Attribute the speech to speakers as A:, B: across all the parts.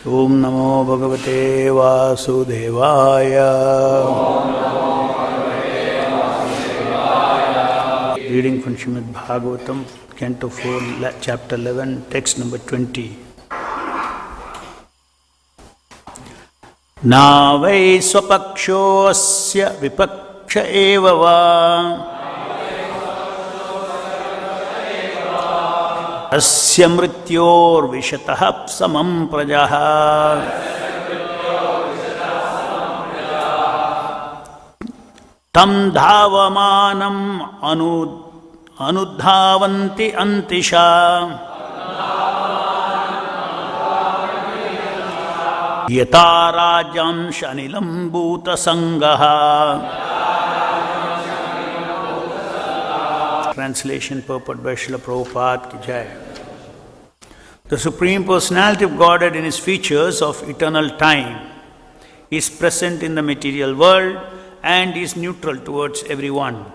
A: Om Namo Bhagavate Vasudevaya. Reading from Srimad Bhagavatam, Canto 4, Chapter 11, Text number 20. Na vai swapaksho asya vipaksha eva va asya mrityor vishatah samam prajaha tam dhavamanam anudhavanti antisha yata rajam shanilam bhuta sangaha. Translation purport by Srila Prabhupada ki jai. The Supreme Personality of Godhead in His features of eternal time is present in the material world and is neutral towards everyone.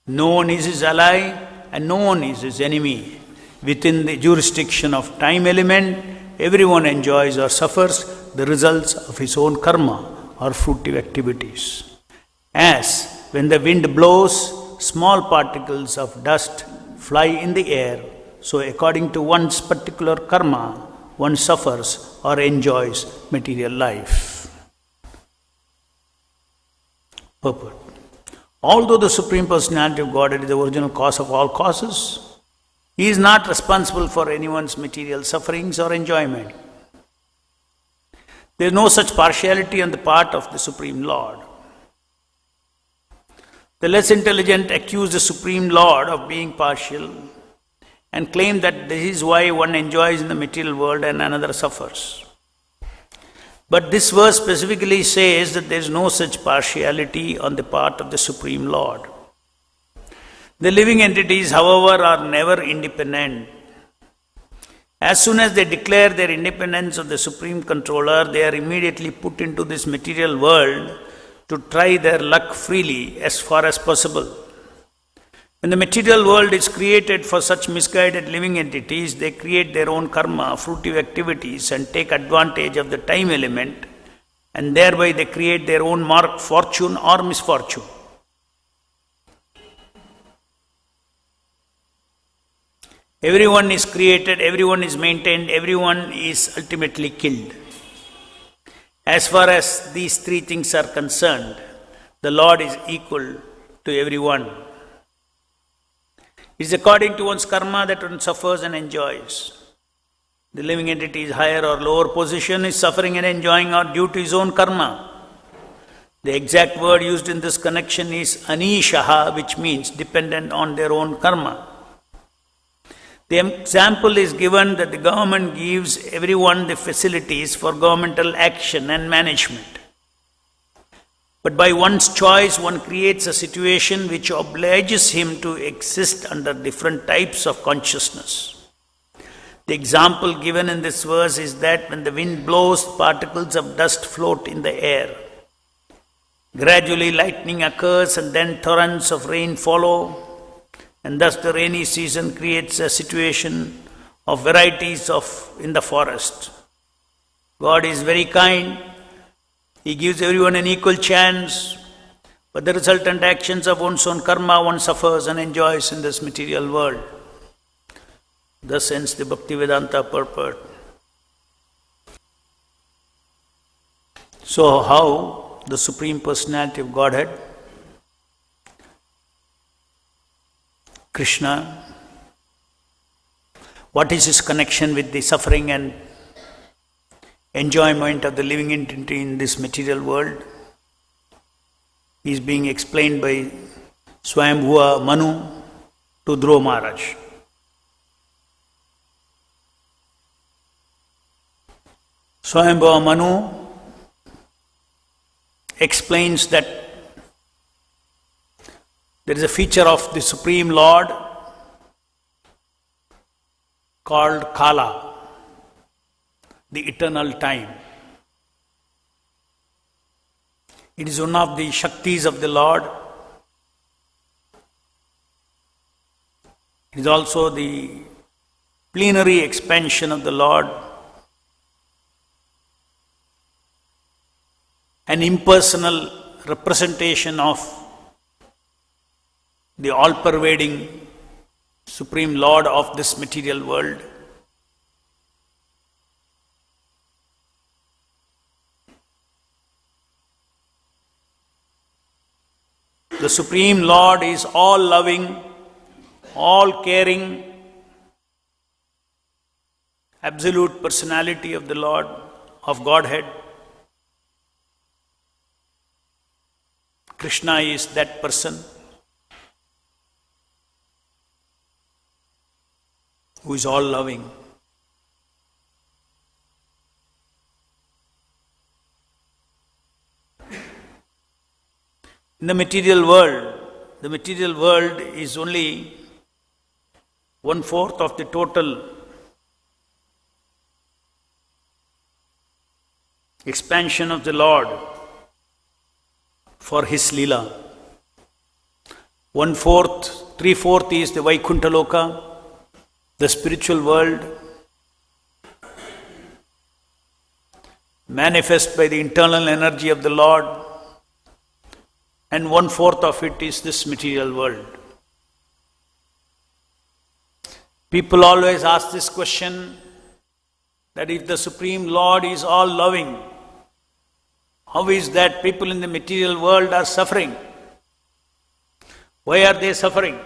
A: No one is His ally and no one is His enemy. Within the jurisdiction of time element, everyone enjoys or suffers the results of his own karma or fruitive activities. As when the wind blows, small particles of dust fly in the air, so according to one's particular karma, one suffers or enjoys material life. Purport. Although the Supreme Personality of Godhead is the original cause of all causes, He is not responsible for anyone's material sufferings or enjoyment. There is no such partiality on the part of the Supreme Lord. The less intelligent accuse the Supreme Lord of being partial and claim that this is why one enjoys in the material world and another suffers. But this verse specifically says that there is no such partiality on the part of the Supreme Lord. The living entities, however, are never independent. As soon as they declare their independence of the Supreme Controller, they are immediately put into this material world to try their luck freely as far as possible. When the material world is created for such misguided living entities, they create their own karma, fruitive activities, and take advantage of the time element, and thereby they create their own fortune or misfortune. Everyone is created, everyone is maintained, everyone is ultimately killed. As far as these three things are concerned, the Lord is equal to everyone. It is according to one's karma that one suffers and enjoys. The living entity's higher or lower position is suffering and enjoying are due to his own karma. The exact word used in this connection is anishaha, which means dependent on their own karma. The example is given that the government gives everyone the facilities for governmental action and management. But by one's choice, one creates a situation which obliges him to exist under different types of consciousness. The example given in this verse is that when the wind blows, particles of dust float in the air. Gradually lightning occurs and then torrents of rain follow. And thus the rainy season creates a situation of varieties in the forest. God is very kind. He gives everyone an equal chance. But the resultant actions of one's own karma, one suffers and enjoys in this material world. Thus ends the Bhaktivedanta purport. So how the Supreme Personality of Godhead, Krishna, what is his connection with the suffering and enjoyment of the living entity in this material world? He is being explained by Swayambhuva Manu to Dhruva Maharaj. Swayambhuva Manu explains that there is a feature of the Supreme Lord called Kala, the eternal time. It is one of the Shaktis of the Lord. It is also the plenary expansion of the Lord. an impersonal representation of the all-pervading Supreme Lord of this material world. The Supreme Lord is all-loving, all-caring, absolute personality of the Lord, of Godhead. Krishna is that person who is all-loving. In the material world is only 1/4 of the total expansion of the Lord for His Leela. 1/4, 3/4 is the Vaikuntha Loka, the spiritual world, manifest by the internal energy of the Lord, and 1/4 of it is this material world. People always ask this question, that if the Supreme Lord is all loving, how is that people in the material world are suffering? Why are they suffering?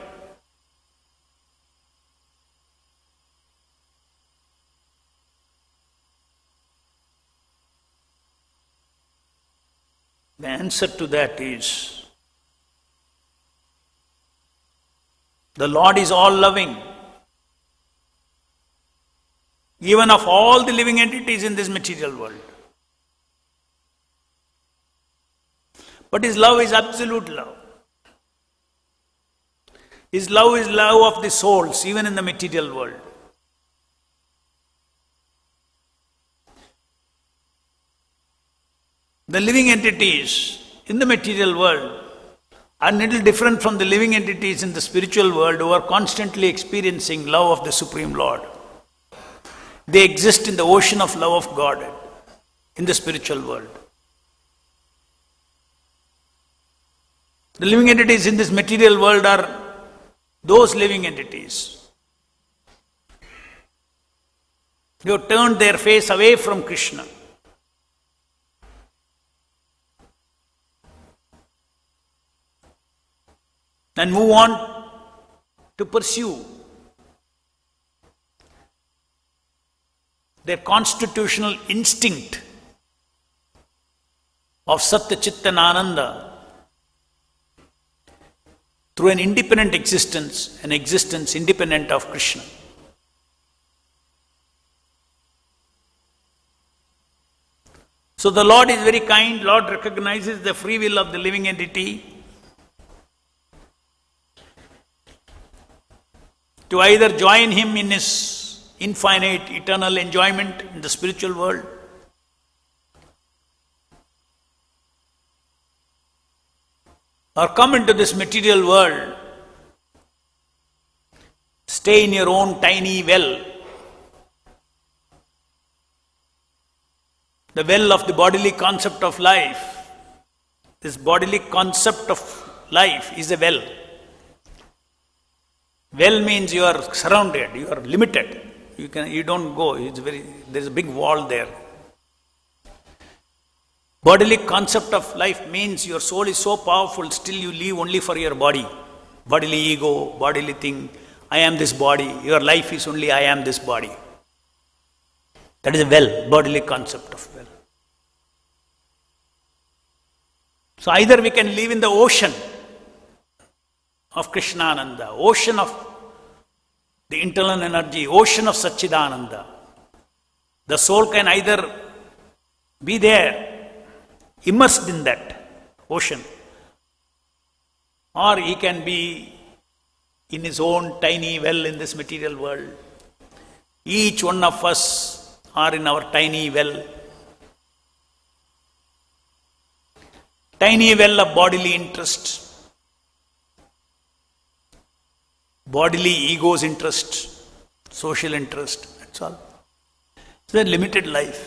A: The answer to that is, the Lord is all loving. Even of all the living entities in this material world. But His love is absolute love. His love is love of the souls, even in the material world. The living entities in the material world are a little different from the living entities in the spiritual world who are constantly experiencing love of the Supreme Lord. They exist in the ocean of love of God in the spiritual world. The living entities in this material world are those living entities who have turned their face away from Krishna. And who want to pursue their constitutional instinct of Satya Chitta and Ananda through an independent existence, an existence independent of Krishna. So the Lord is very kind. Lord recognizes the free will of the living entity to either join Him in His infinite, eternal enjoyment in the spiritual world, or come into this material world, stay in your own tiny well, the well of the bodily concept of life. This bodily concept of life is a well. Well means you are surrounded, you are limited. You don't go. There's a big wall there. Bodily concept of life means your soul is so powerful, still you live only for your body. Bodily ego, bodily thing. I am this body. Your life is only I am this body. That is a well, bodily concept of well. So either we can live in the ocean of Krishnananda, ocean of the internal energy, ocean of Satchidananda. The soul can either be there, immersed in that ocean, or he can be in his own tiny well in this material world. Each one of us are in our tiny well. Tiny well of bodily interest. Bodily ego's interest, social interest, that's all. It's a limited life.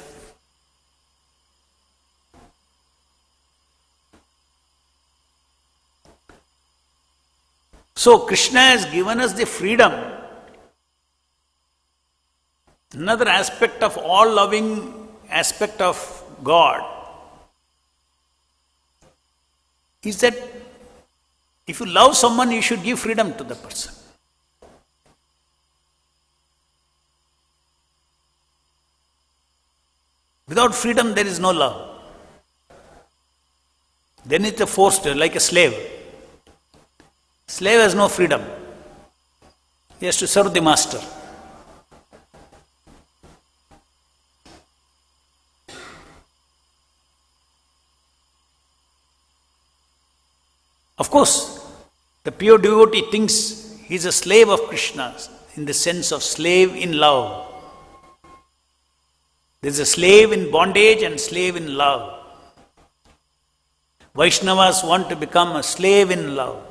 A: So Krishna has given us the freedom. Another aspect of all-loving aspect of God is that if you love someone, you should give freedom to the person. Without freedom, there is no love. Then it's a forced, like a slave. Slave has no freedom. He has to serve the master. Of course, the pure devotee thinks he is a slave of Krishna in the sense of slave in love. There is a slave in bondage and slave in love. Vaishnavas want to become a slave in love.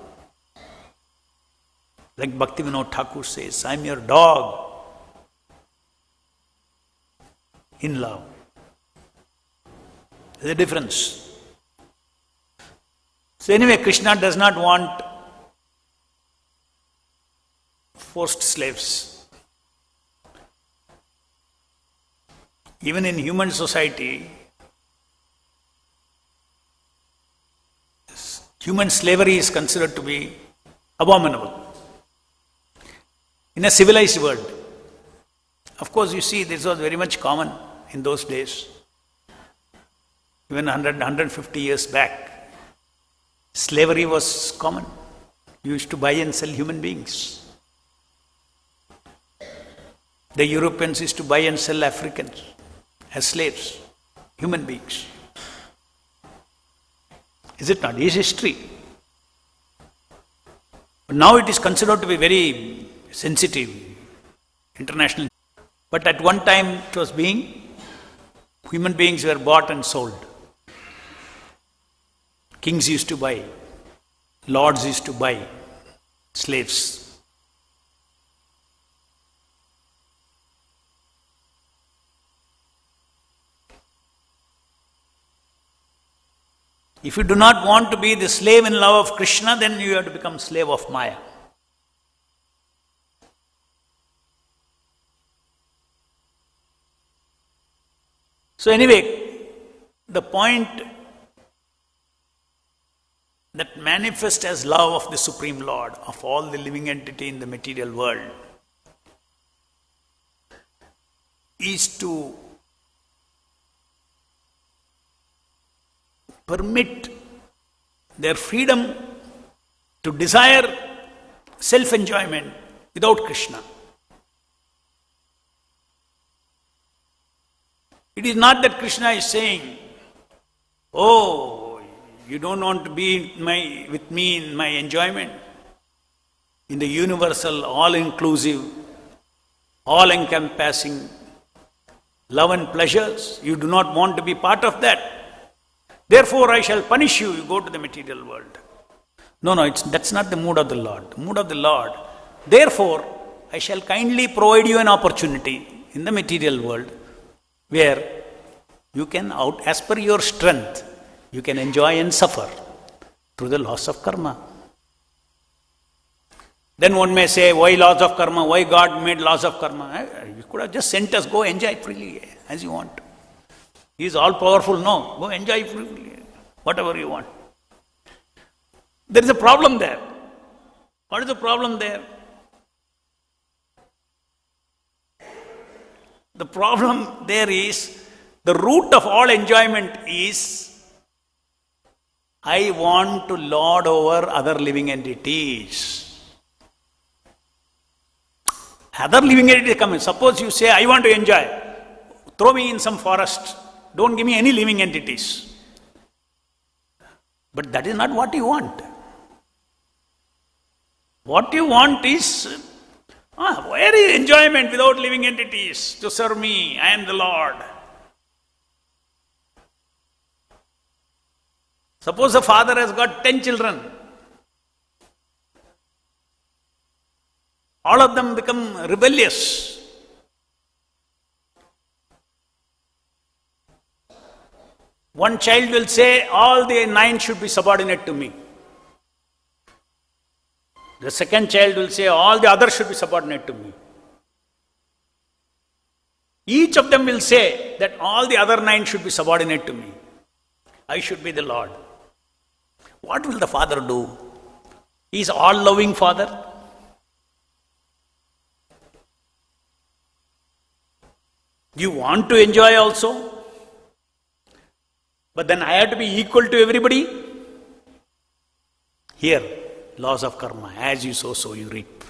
A: Like Bhaktivedanta Thakur says, I am your dog in love. There is a difference. So anyway, Krishna does not want forced slaves. Even in human society, human slavery is considered to be abominable. In a civilized world, of course, you see, this was very much common in those days. Even 100, 150 years back, slavery was common. You used to buy and sell human beings. The Europeans used to buy and sell Africans as slaves, human beings. Is it not? It is history. But now it is considered to be very sensitive, international. But at one time it was human beings were bought and sold. Kings used to buy, lords used to buy slaves. If you do not want to be the slave in love of Krishna, then you have to become slave of Maya. So anyway, the point that manifests as love of the Supreme Lord, of all the living entity in the material world, is to permit their freedom to desire self-enjoyment without Krishna. It is not that Krishna is saying, oh, you don't want to be with me in my enjoyment, in the universal, all-inclusive, all-encompassing love and pleasures. You do not want to be part of that. Therefore, I shall punish you. You go to the material world. No, that's not the mood of the Lord. The mood of the Lord. Therefore, I shall kindly provide you an opportunity in the material world where you can, as per your strength, you can enjoy and suffer through the laws of karma. Then one may say, why laws of karma? Why God made laws of karma? You could have just sent us, go enjoy freely as you want. He is all powerful. No, go enjoy freely, whatever you want. There is a problem there. What is the problem there? The problem there is, the root of all enjoyment is, I want to lord over other living entities. Other living entities come in. Suppose you say, I want to enjoy. Throw me in some forest. Don't give me any living entities. But that is not what you want. What you want is, where is enjoyment without living entities to serve me? I am the Lord. Suppose a father has got 10 children. All of them become rebellious. One child will say, all the 9 should be subordinate to me. The second child will say, all the others should be subordinate to me. Each of them will say that all the other 9 should be subordinate to me. I should be the Lord. What will the father do? He is all-loving father. You want to enjoy also? But then I have to be equal to everybody? Here, laws of karma. As you sow, so you reap.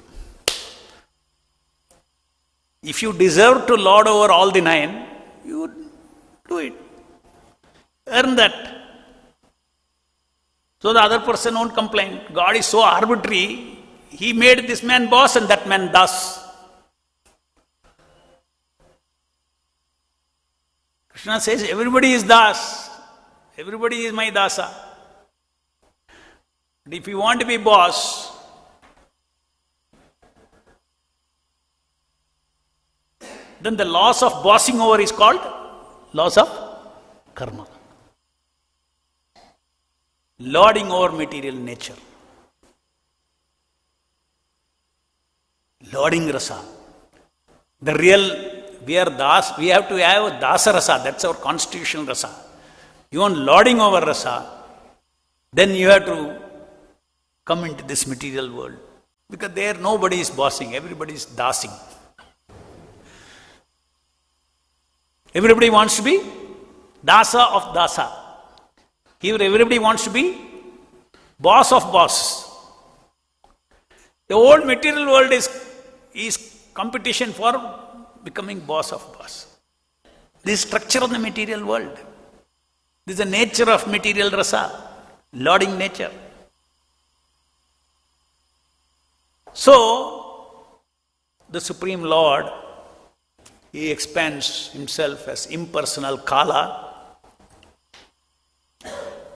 A: If you deserve to lord over all the 9, you would do it. Earn that. So the other person won't complain. God is so arbitrary, He made this man boss and that man das. Krishna says, everybody is das. Everybody is my dasa. But if you want to be boss, then the laws of bossing over is called laws of karma. Lording over material nature. Lording rasa. The real, we are das, we have to have dasa rasa, that's our constitutional rasa. You want lording over rasa, then you have to come into this material world. Because there nobody is bossing, everybody is dasing. Everybody wants to be dasa of dasa. Here everybody wants to be boss of bosses. The whole material world is competition for becoming boss of boss. This is structure of the material world. This is the nature of material rasa, lording nature. So, the Supreme Lord, He expands Himself as impersonal Kala.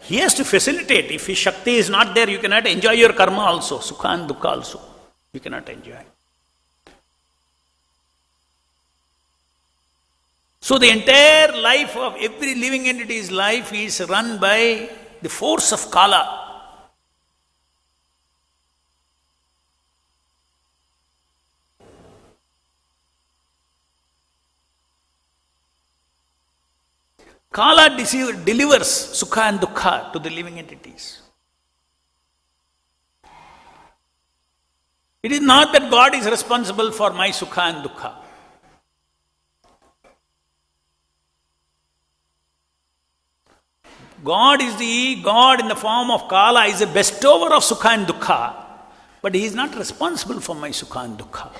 A: He has to facilitate. If His Shakti is not there, you cannot enjoy your karma also, Sukha and Dukkha also. You cannot enjoy. So the entire life of every living entity's life is run by the force of Kala. Kala delivers Sukha and Dukkha to the living entities. It is not that God is responsible for my Sukha and Dukkha. God in the form of Kala is a bestower of Sukha and Dukkha, but He is not responsible for my Sukha and Dukkha.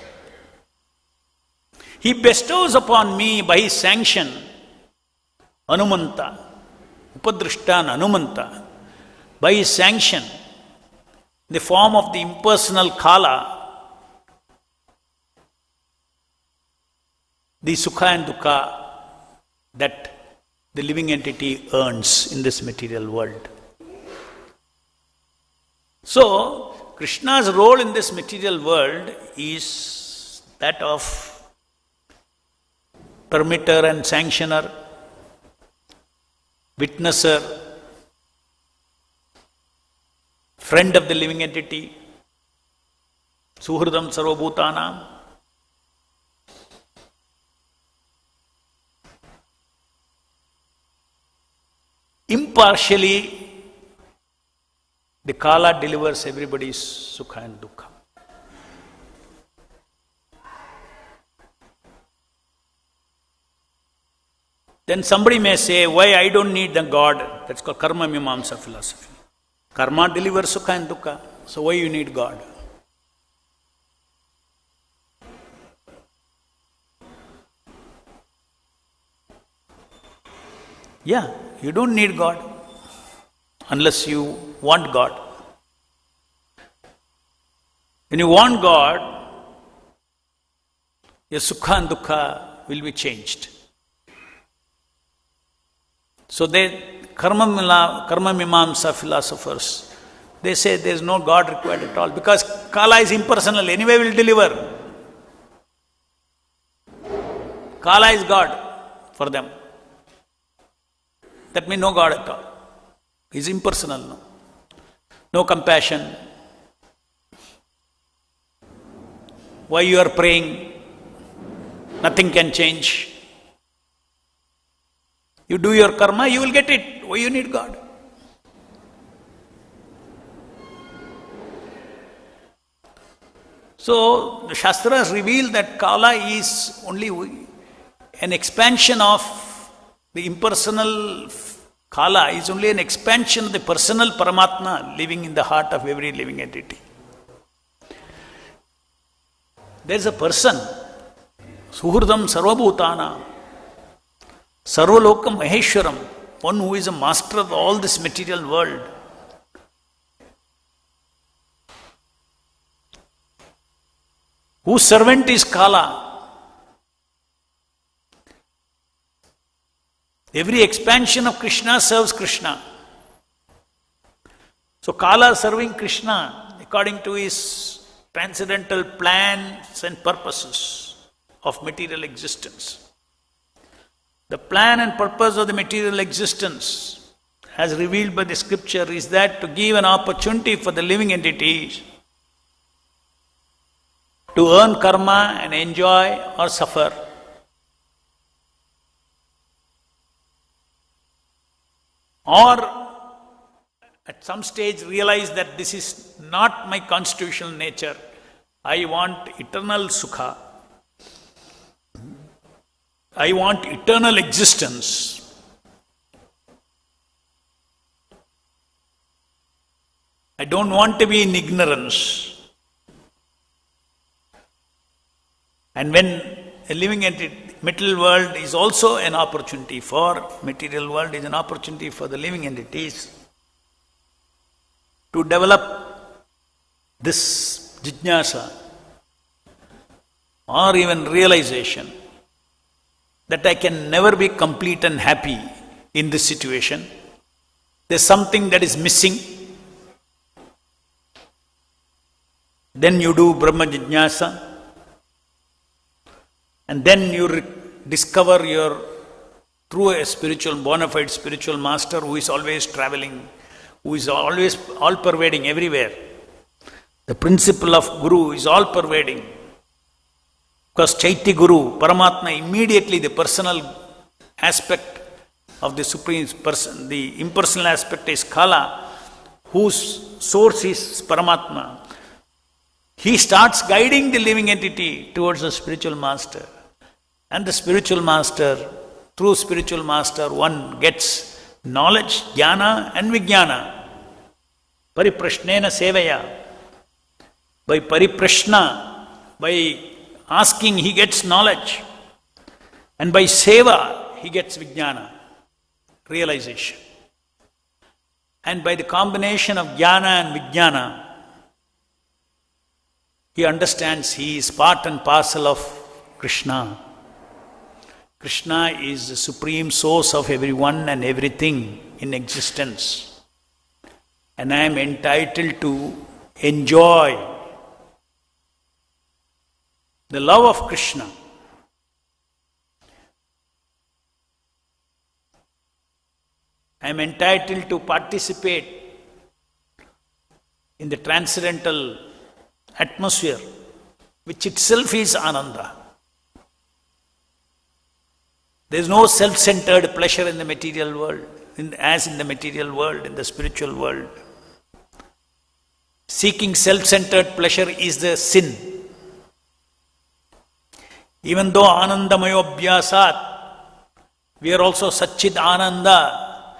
A: He bestows upon me by His sanction, Anumanta, Upadrishtan Anumanta, by His sanction, in the form of the impersonal Kala, the Sukha and Dukkha that the living entity earns in this material world. So, Krishna's role in this material world is that of permitter and sanctioner, witnesser, friend of the living entity, Suhridam Sarvabhutanam. Impartially, the Kala delivers everybody's Sukha and Dukkha. Then somebody may say, why I don't need the God? That's called Karma Mimamsa philosophy. Karma delivers Sukha and Dukkha, so why you need God? Yeah, you don't need God unless you want God. When you want God, your Sukha and Dukkha will be changed. So Karma Mimamsa philosophers, they say there is no God required at all because Kala is impersonal, anyway will deliver. Kala is God for them. That means no God at all. He is impersonal. No compassion. Why you are praying? Nothing can change. You do your karma, you will get it. Why you need God? So, the Shastras reveal that Kala is only an expansion of the impersonal. Kala is only an expansion of the personal Paramatma living in the heart of every living entity. There is a person, Suhurdam Sarvabhutana, Sarvalokam Maheshwaram, one who is a master of all this material world. Whose servant is Kala. Every expansion of Krishna serves Krishna. So Kala serving Krishna according to his transcendental plans and purposes of material existence. The plan and purpose of the material existence, as revealed by the scripture, is that to give an opportunity for the living entities to earn karma and enjoy or suffer. Or at some stage realize that this is not my constitutional nature. I want eternal sukha. I want eternal existence. I don't want to be in ignorance. And when a living entity, material world is also an opportunity for, material world is an opportunity for the living entities to develop this jijnasa or even realization that I can never be complete and happy in this situation. There's something that is missing. Then you do Brahma Jijnasa. And then you discover your through a spiritual, bona fide spiritual master who is always traveling, who is always all-pervading everywhere. The principle of Guru is all-pervading. Because Chaitya Guru, Paramatma, immediately the personal aspect of the Supreme Person, the impersonal aspect is Kala, whose source is Paramatma. He starts guiding the living entity towards the spiritual master. And the spiritual master, through spiritual master, one gets knowledge, jnana and vijnana. Pariprashnena sevaya. By pariprashna, by asking, he gets knowledge. And by seva, he gets vijnana, realization. And by the combination of jnana and vijnana, he understands he is part and parcel of Krishna. Krishna is the supreme source of everyone and everything in existence. And I am entitled to enjoy the love of Krishna. I am entitled to participate in the transcendental atmosphere, which itself is Ananda. There is no self-centered pleasure in the material world, as in the material world, in the spiritual world. Seeking self-centered pleasure is the sin. Even though Anandamayo Abhyasat, we are also Satchid Ananda,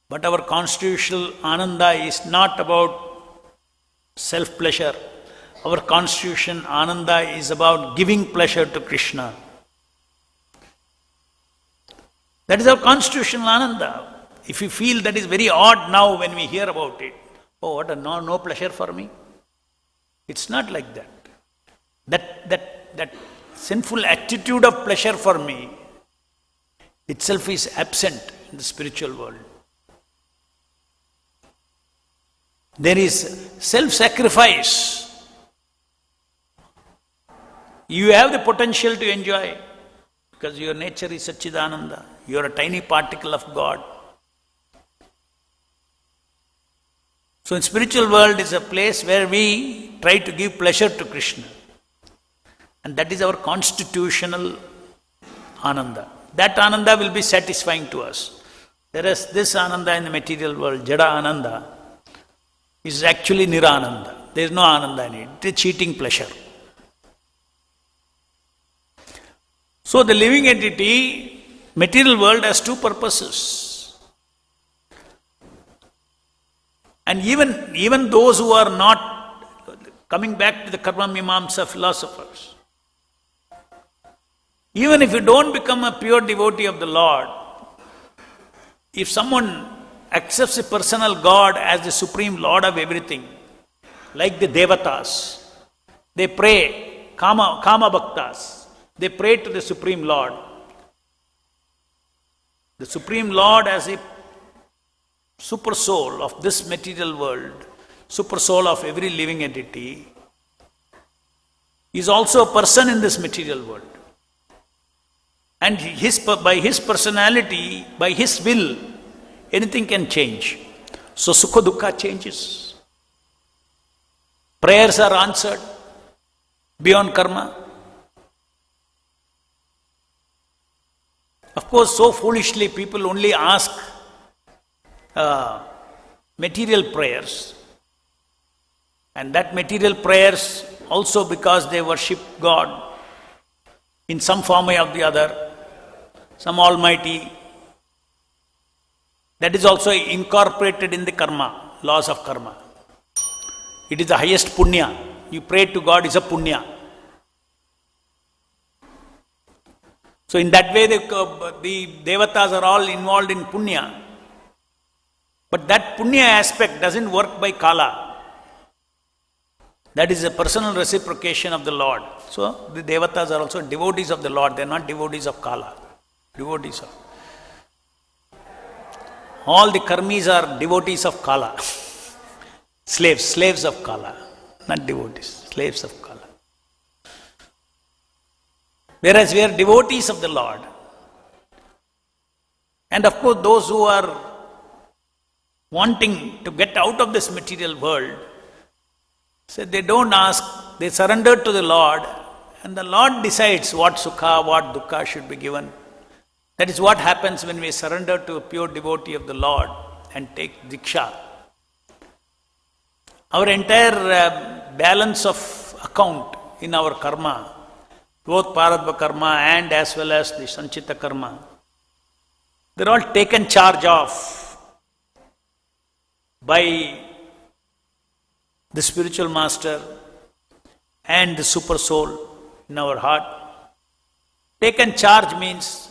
A: but our constitutional Ananda is not about self-pleasure. Our constitution Ananda is about giving pleasure to Krishna. That is our constitutional Ananda. If you feel that is very odd now when we hear about it, oh, what a no pleasure for me. It's not like that. That sinful attitude of pleasure for me itself is absent in the spiritual world. There is self-sacrifice. You have the potential to enjoy because your nature is Satchidananda. You are a tiny particle of God. So in spiritual world is a place where we try to give pleasure to Krishna. And that is our constitutional Ananda. That Ananda will be satisfying to us. Whereas this Ananda in the material world, Jada Ananda, is actually Nirananda. There is no Ananda in it. It is cheating pleasure. So the living entity, material world has two purposes. And even those who are not, coming back to the Karma Mimamsa philosophers, even if you don't become a pure devotee of the Lord, if someone accepts a personal God as the supreme Lord of everything, like the Devatas, they pray, Kama Bhaktas, they pray to the Supreme Lord. The Supreme Lord as a super soul of this material world, super soul of every living entity, is also a person in this material world. And by his personality, by his will, anything can change. So Sukha Dukkha changes. Prayers are answered beyond karma. Of course, so foolishly people only ask material prayers. And that material prayers also because they worship God in some form or the other, some almighty. That is also incorporated in the karma, laws of karma. It is the highest punya. You pray to God is a punya. So in that way the devatas are all involved in punya. But that punya aspect doesn't work by kala. That is a personal reciprocation of the Lord. So the devatas are also devotees of the Lord. They are not devotees of kala. Devotees of. All the karmis are devotees of kala. Slaves of kala. Not devotees, slaves of kala. Whereas we are devotees of the Lord. And of course those who are wanting to get out of this material world, so they don't ask, they surrender to the Lord, and the Lord decides what sukha, what dukkha should be given. That is what happens when we surrender to a pure devotee of the Lord and take diksha. Our entire balance of account in our karma, both Prarabdha karma and as well as the Sanchita karma, they're all taken charge of by the spiritual master and the super soul in our heart. Taken charge means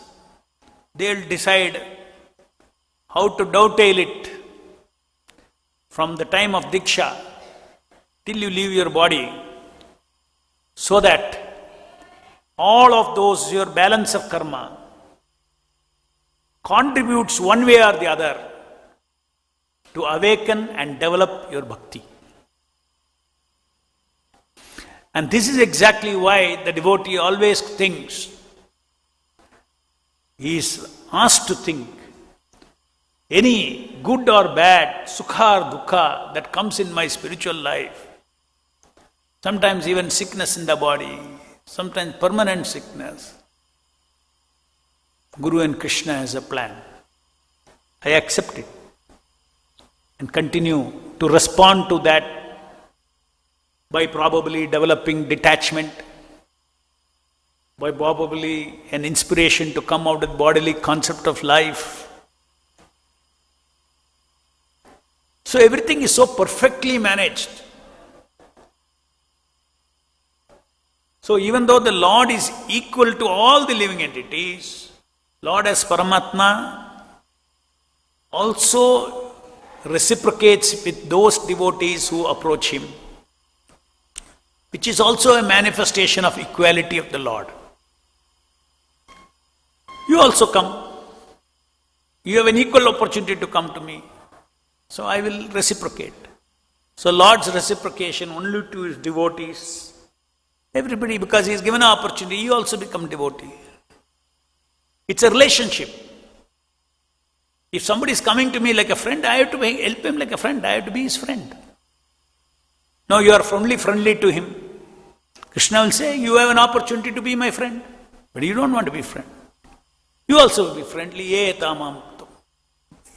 A: they'll decide how to dovetail it from the time of diksha till you leave your body, so that all of those, your balance of karma, contributes one way or the other to awaken and develop your bhakti. And this is exactly why the devotee always thinks, he is asked to think, any good or bad, sukha or dukkha that comes in my spiritual life, sometimes even sickness in the body, sometimes permanent sickness, Guru and Krishna has a plan. I accept it and continue to respond to that by probably developing detachment, by probably an inspiration to come out of the bodily concept of life. So everything is so perfectly managed. So even though the Lord is equal to all the living entities, Lord as Paramatma also reciprocates with those devotees who approach Him, which is also a manifestation of equality of the Lord. You also come. You have an equal opportunity to come to me. So I will reciprocate. So Lord's reciprocation only to His devotees. Everybody, because He is given an opportunity, you also become devotee. It's a relationship. If somebody is coming to me like a friend, I have to help him like a friend. I have to be his friend. No, you are only friendly to him Krishna will say, you have an opportunity to be my friend, but you don't want to be friend. You also will be friendly. Ye tamam.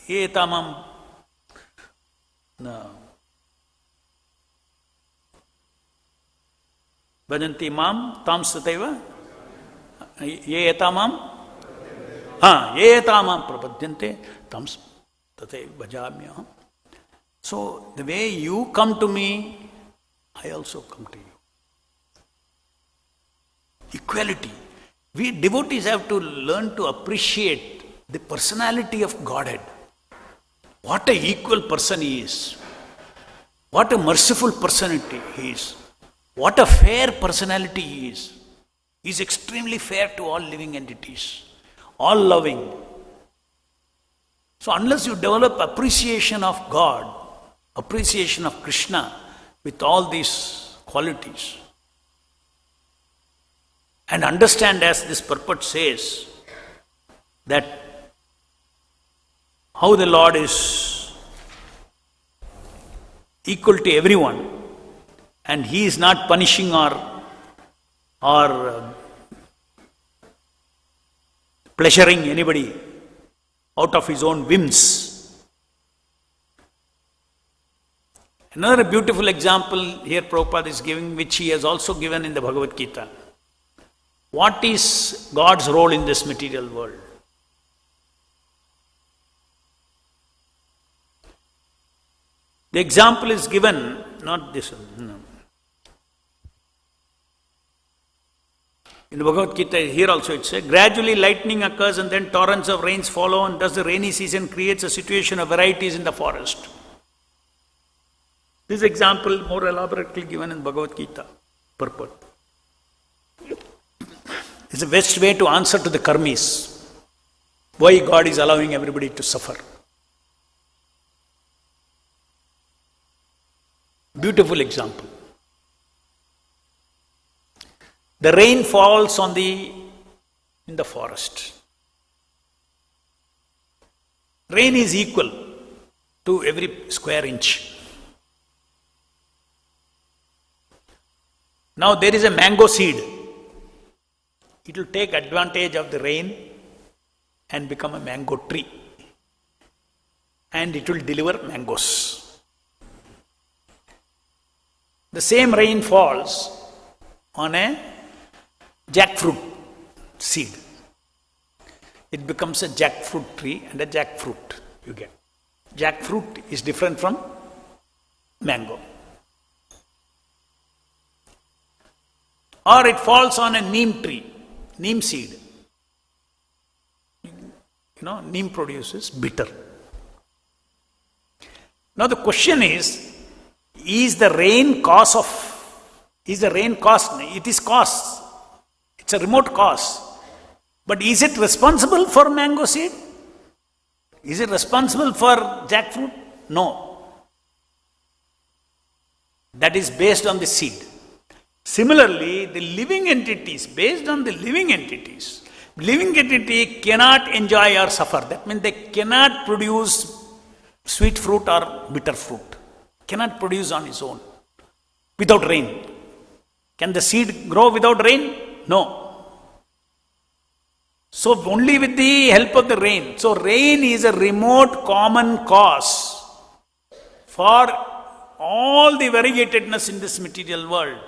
A: Ye tamam. No. Bhajanti mam tam sataiva. Ye tamam. Ye tamam prapadyante tam sataiva bhajamyaham. So, the way you come to me, I also come to you. Equality. We devotees have to learn to appreciate the personality of Godhead. What an equal person he is. What a merciful personality he is. What a fair personality he is. He is extremely fair to all living entities. All loving. So unless you develop appreciation of God, appreciation of Krishna with all these qualities, and understand, as this purport says, that how the Lord is equal to everyone and He is not punishing or pleasuring anybody out of His own whims. Another beautiful example here Prabhupada is giving, which he has also given in the Bhagavad Gita. What is God's role in this material world? The example is given, not this one, no. In the Bhagavad Gita, here also it says, gradually lightning occurs and then torrents of rains follow, and thus the rainy season creates a situation of varieties in the forest. This example more elaborately given in Bhagavad Gita purport. It's the best way to answer to the karmis. Why God is allowing everybody to suffer. Beautiful example. The rain falls in the forest. Rain is equal to every square inch. Now there is a mango seed. It will take advantage of the rain and become a mango tree. And it will deliver mangoes. The same rain falls on a jackfruit seed. It becomes a jackfruit tree and a jackfruit you get. Jackfruit is different from mango. Or it falls on a neem tree. Neem seed. Neem produces bitter. Now the question is the rain cause? It is cause. It's a remote cause. But is it responsible for mango seed? Is it responsible for jackfruit? No. That is based on the seed. Similarly, the living entities, based on the living entity cannot enjoy or suffer. That means they cannot produce sweet fruit or bitter fruit. Cannot produce on its own without rain. Can the seed grow without rain? No. So only with the help of the rain. So rain is a remote common cause for all the variegatedness in this material world.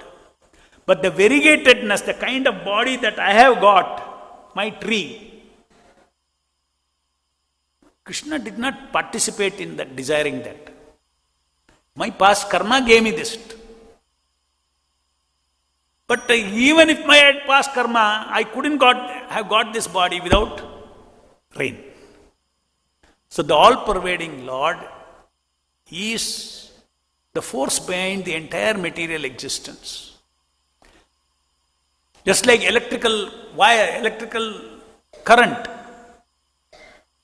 A: But the variegatedness, the kind of body that I have got, my tree, Krishna did not participate in that, desiring that. My past karma gave me this. But even if my past karma, I couldn't have got this body without rain. So the all-pervading Lord is the force behind the entire material existence. Just like electrical current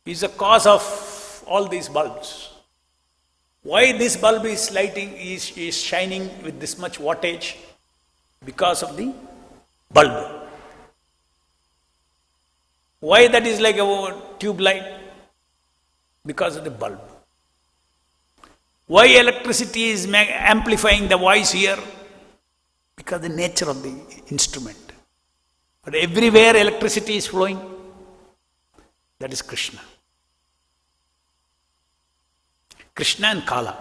A: is the cause of all these bulbs. Why this bulb is shining with this much wattage? Because of the bulb. Why that is like a tube light? Because of the bulb. Why electricity is amplifying the voice here? because the nature of the instrument. But everywhere electricity is flowing, that is Krishna. Krishna and Kala.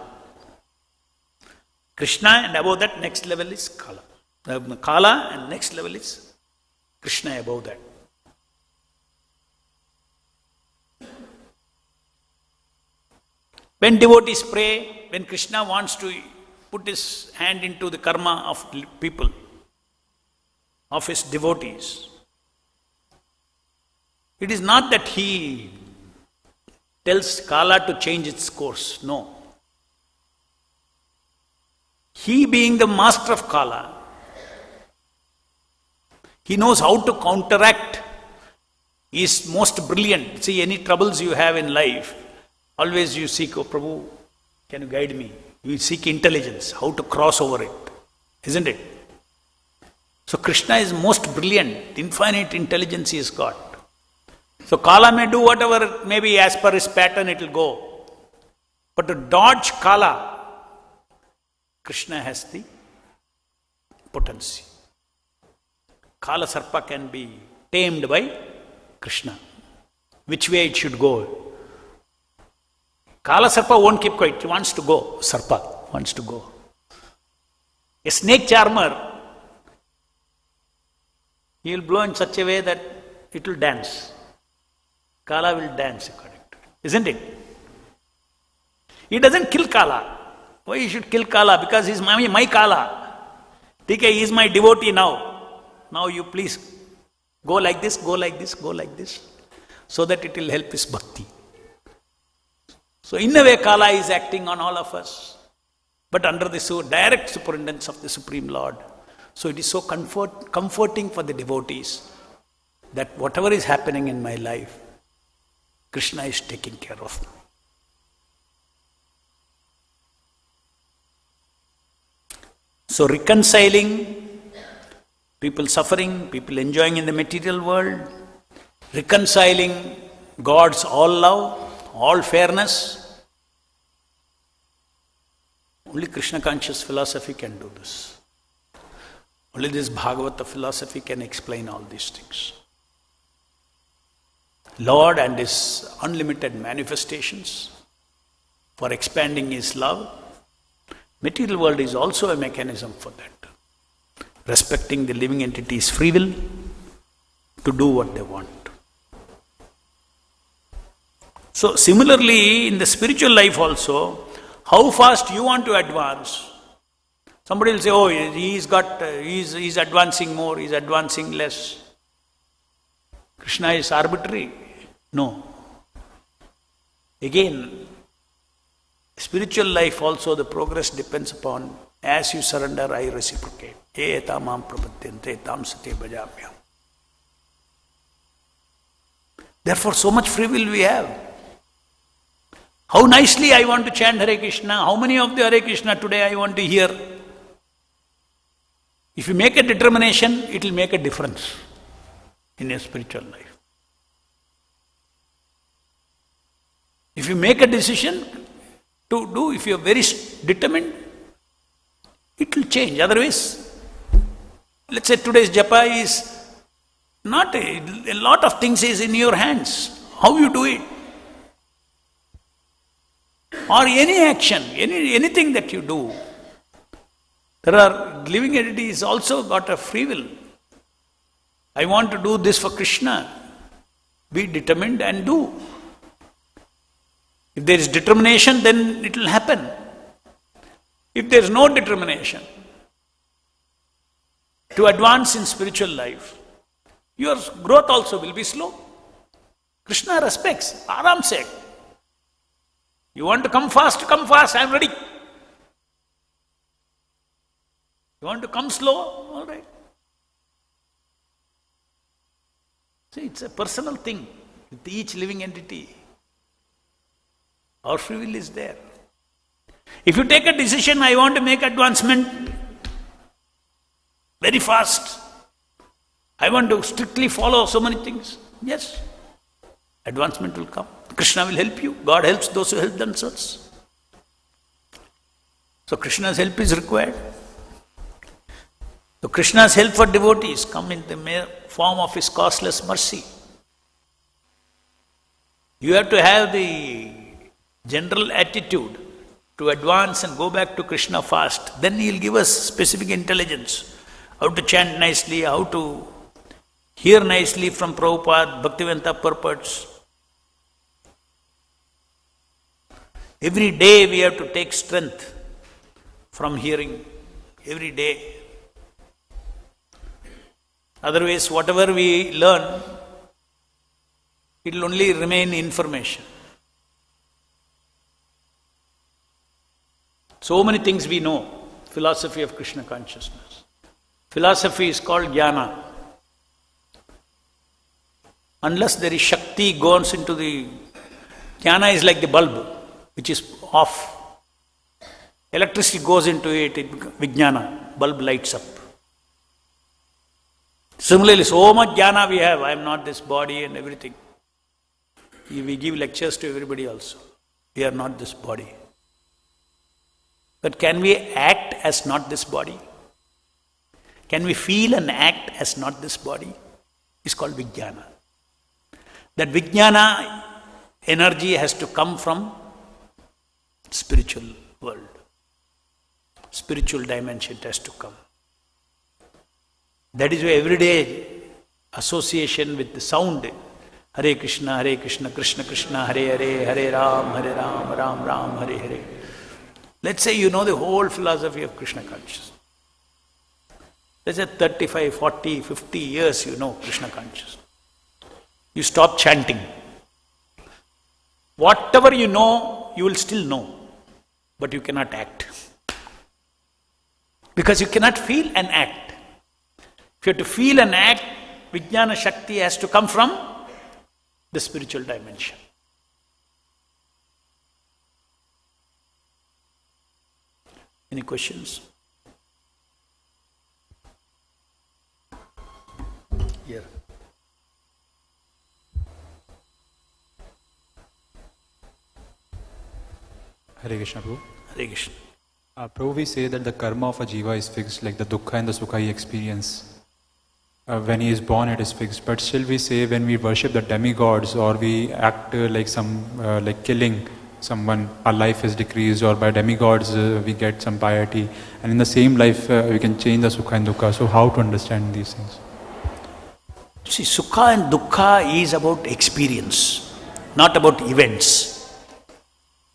A: Krishna and above that next level is Kala. Kala and next level is Krishna above that. When devotees pray, when Krishna wants to put his hand into the karma of people, of his devotees, it is not that he tells Kala to change its course, no. He being the master of Kala, he knows how to counteract, he is most brilliant. See, any troubles you have in life, always you seek, oh Prabhu, can you guide me? You seek intelligence, how to cross over it, isn't it? So Krishna is most brilliant, infinite intelligence he has got. So Kala may do whatever, maybe as per his pattern it will go. But to dodge Kala, Krishna has the potency. Kala Sarpa can be tamed by Krishna. Which way it should go? Kala Sarpa won't keep quiet, he wants to go. Sarpa wants to go. A snake charmer, he will blow in such a way that it will dance. Kala will dance according to it, isn't it? He doesn't kill Kala. Why he should kill Kala? Because he is my Kala. TK, he is my devotee now. Now you please go like this, go like this, go like this, so that it will help his bhakti. So in a way Kala is acting on all of us, but under the direct superintendence of the Supreme Lord. So it is so comforting for the devotees that whatever is happening in my life, Krishna is taking care of me. So reconciling people suffering, people enjoying in the material world, reconciling God's all love, all fairness, only Krishna conscious philosophy can do this. Only this Bhagavata philosophy can explain all these things. Lord and His unlimited manifestations for expanding His love. Material world is also a mechanism for that. Respecting the living entity's free will to do what they want. So similarly, in the spiritual life also, how fast you want to advance. Somebody will say, oh, he's advancing more, he's advancing less. Krishna is arbitrary. No. Again, spiritual life also, the progress depends upon, as you surrender, I reciprocate. Ye etam mam prapadyante tam sate bhajamyam. Therefore, so much free will we have. How nicely I want to chant Hare Krishna, how many of the Hare Krishna today I want to hear. If you make a determination, it will make a difference in your spiritual life. If you make a decision to do, if you are very determined, it will change. Otherwise, let's say today's japa is not a lot of things is in your hands. How you do it? Or any action, anything that you do. There are living entities also got a free will. I want to do this for Krishna. Be determined and do. If there is determination, then it will happen. If there is no determination to advance in spiritual life, your growth also will be slow. Krishna respects, aram se. You want to come fast, I am ready. You want to come slow, all right. See, it's a personal thing with each living entity. Our free will is there. If you take a decision, I want to make advancement very fast. I want to strictly follow so many things. Yes, advancement will come. Krishna will help you. God helps those who help themselves. So Krishna's help is required. So Krishna's help for devotees come in the mere form of his causeless mercy. You have to have the general attitude to advance and go back to Krishna fast. Then he'll give us specific intelligence, how to chant nicely, how to hear nicely from Prabhupada, Bhaktivedanta purports. Every day we have to take strength from hearing, every day. Otherwise, whatever we learn, it will only remain information. So many things we know, philosophy of Krishna consciousness. Philosophy is called jnana. Unless there is Shakti goes into the... Jnana is like the bulb, which is off. Electricity goes into it, Vijnana, bulb lights up. Similarly, so much jnana we have, I am not this body and everything. We give lectures to everybody also. We are not this body. But can we act as not this body? Can we feel and act as not this body? It's called Vijnana. That Vijnana energy has to come from spiritual world. Spiritual dimension has to come. That is why everyday association with the sound, Hare Krishna, Krishna Krishna, Hare Hare, Hare Ram, Ram Ram, Hare Hare. Let's say you know the whole philosophy of Krishna consciousness. Let's say 35, 40, 50 years you know Krishna consciousness. You stop chanting. Whatever you know, you will still know, but you cannot act. Because you cannot feel and act. If you have to feel and act, Vijnana Shakti has to come from the spiritual dimension. Any questions? Here.
B: Hare Krishna, Prabhu.
A: Hare Krishna.
B: Prabhu, we say that the karma of a jiva is fixed, like the dukkha and the sukha he experience. When he is born, it is fixed. But still, we say when we worship the demigods or we act like killing someone, our life is decreased, or by demigods we get some piety, and in the same life we can change the sukha and dukkha. So, how to understand these things?
A: See, sukha and dukkha is about experience, not about events.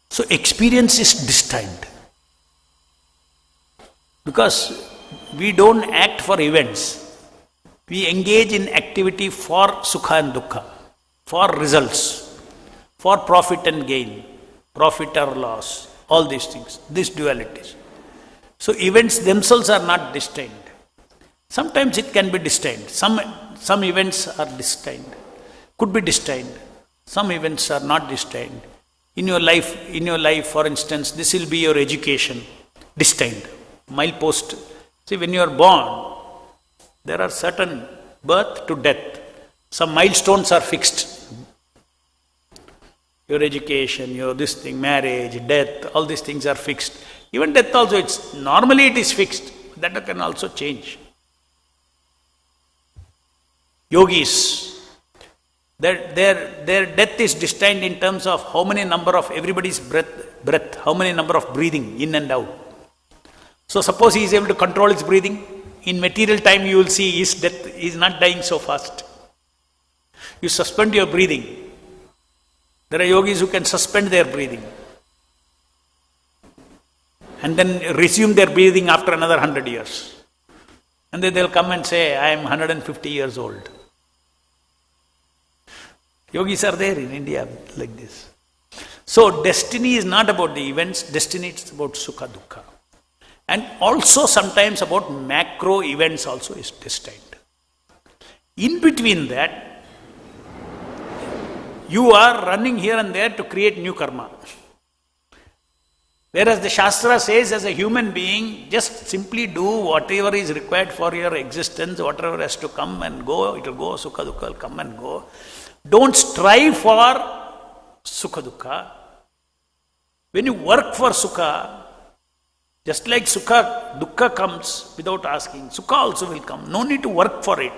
A: So, experience is distinct. Because we don't act for events. We engage in activity for sukha and dukkha, for results, for profit and gain, profit or loss, all these things, these dualities. So events themselves are not distinct. Sometimes it can be distinct. Some events are distinct, could be distinct. Some events are not distinct. In your life, for instance, this will be your education, distinct. Milepost. See, when you are born, there are certain birth to death. Some milestones are fixed. Your education, your this thing, marriage, death, all these things are fixed. Even death also, normally it is fixed. That can also change. Yogis, their death is distinct in terms of how many number of everybody's breath, how many number of breathing in and out. So suppose he is able to control his breathing, in material time you will see his death, he is not dying so fast. You suspend your breathing. There are yogis who can suspend their breathing and then resume their breathing after another 100 years. And then they'll come and say, I am 150 years old. Yogis are there in India like this. So destiny is not about the events, destiny is about sukha dukkha. And also sometimes about macro events also is distinct. In between that, you are running here and there to create new karma. Whereas the Shastra says as a human being, just simply do whatever is required for your existence, whatever has to come and go, it will go, sukha dukkha will come and go. Don't strive for sukha dukkha. When you work for sukha, Just like sukha, dukkha comes without asking, sukha also will come. No need to work for it.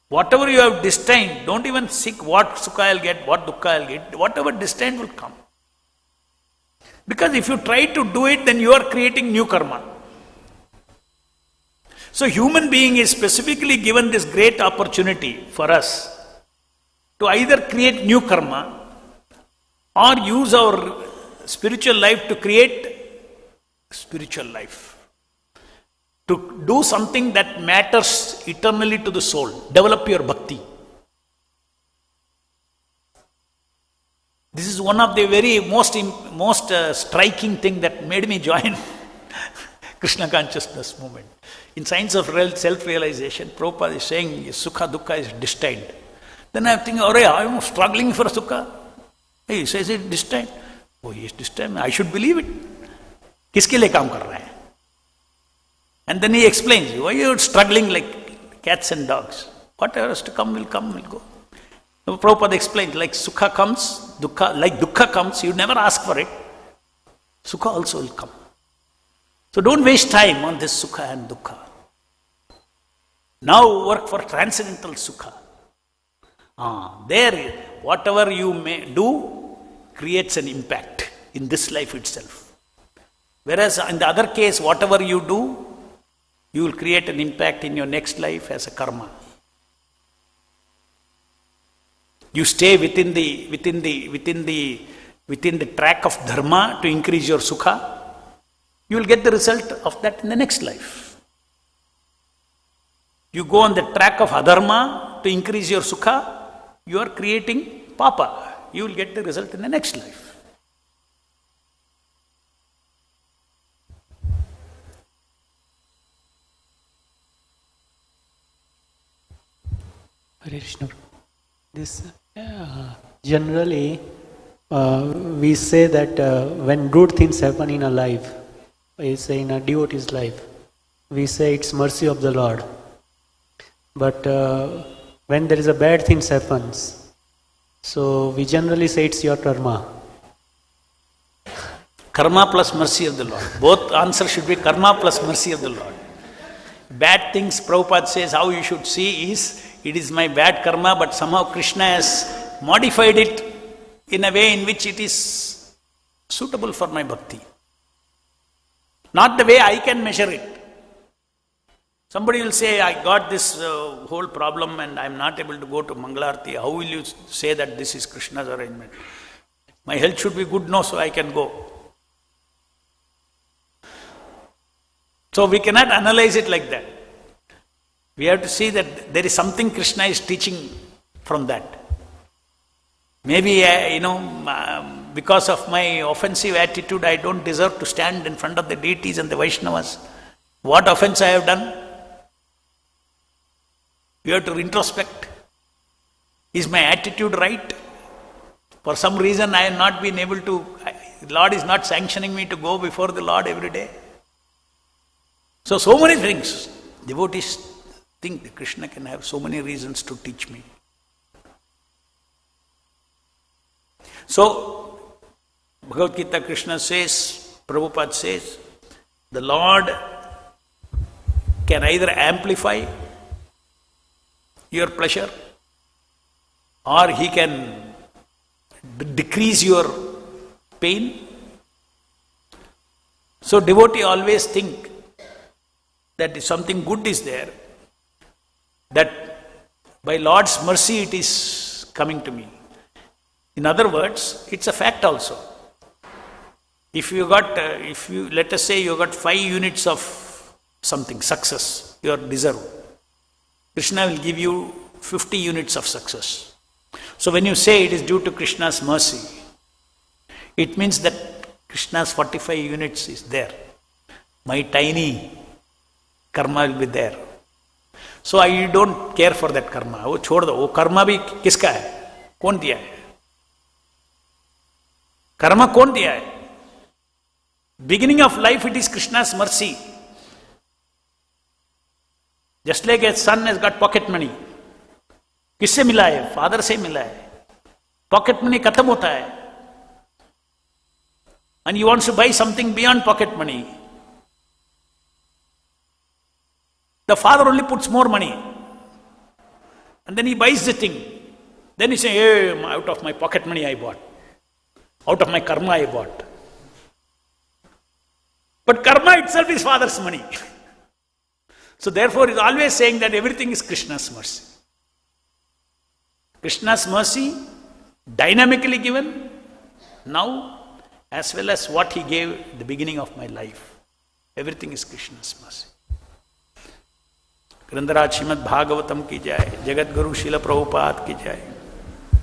A: Whatever you have destined, don't even seek what sukha I'll get, what dukkha I'll get. Whatever destined will come. Because if you try to do it, then you are creating new karma. So human being is specifically given this great opportunity for us to either create new karma or use our spiritual life to create spiritual life. To do something that matters eternally to the soul. Develop your bhakti. This is one of the very most striking thing that made me join Krishna consciousness movement. In Science of Self-Realization, Prabhupada is saying sukha dukkha is destined. Then I am thinking, I am struggling for sukha. He says it destined. Oh, he is destined. I should believe it. किसके लिए काम कर रहा है? And then he explains, why you are struggling like cats and dogs? Whatever is to come, will go. So Prabhupada explains, like sukha comes, dukkha comes, you never ask for it. Sukha also will come. So don't waste time on this sukha and dukkha. Now work for transcendental sukha. There, whatever you may do creates an impact in this life itself. Whereas in the other case, whatever you do, you will create an impact in your next life as a karma. You stay within the track of dharma to increase your sukha. You will get the result of that in the next life. You go on the track of adharma to increase your sukha, you are creating papa. You will get the result in the next life.
C: Hare Krishna. This generally we say that when good things happen in a life, we say in a devotee's life, we say it's mercy of the Lord. But when there is a bad things happens, so we generally say it's your karma.
A: Karma plus mercy of the Lord. Both answers should be karma plus mercy of the Lord. Bad things, Prabhupada says, how you should see is, it is my bad karma, but somehow Krishna has modified it in a way in which it is suitable for my bhakti. Not the way I can measure it. Somebody will say, I got this whole problem and I am not able to go to Mangalarti. How will you say that this is Krishna's arrangement? My health should be good, no, so I can go. So we cannot analyze it like that. We have to see that there is something Krishna is teaching from that. Maybe, because of my offensive attitude, I don't deserve to stand in front of the deities and the Vaishnavas. What offense I have done? You have to introspect. Is my attitude right? For some reason I have not been able to, the Lord is not sanctioning me to go before the Lord every day. So many things. Devotees think that Krishna can have so many reasons to teach me. So, Bhagavad Gita Krishna says, Prabhupada says, the Lord can either amplify your pleasure or He can decrease your pain. So devotee always think that if something good is there, that by Lord's mercy it is coming to me. In other words, it's a fact also. If you let us say you got 5 units of something, success, you are deserved. Krishna will give you 50 units of success. So when you say it is due to Krishna's mercy, it means that Krishna's 45 units is there. My tiny karma will be there. So I don't care for that karma. वो छोड़ दो, वो कर्मा भी किसका है? कौन दिया है? कर्मा कौन दिया है? Beginning of life, it is Krishna's mercy. Just like a son has got pocket money. किससे मिला है? फादर से मिला है. पॉकेट मनी खत्म होता है. and he wants to buy something beyond pocket money. The father only puts more money. And then he buys the thing. Then he says, hey, out of my pocket money I bought. Out of my karma I bought. But karma itself is father's money. So therefore he is always saying that everything is Krishna's mercy. Krishna's mercy, dynamically given, now, as well as what he gave at the beginning of my life. Everything is Krishna's mercy. ग्रंथराज Shrimad Bhagavatam की जय, जगत गुरु श्रील प्रभुपाद की जय.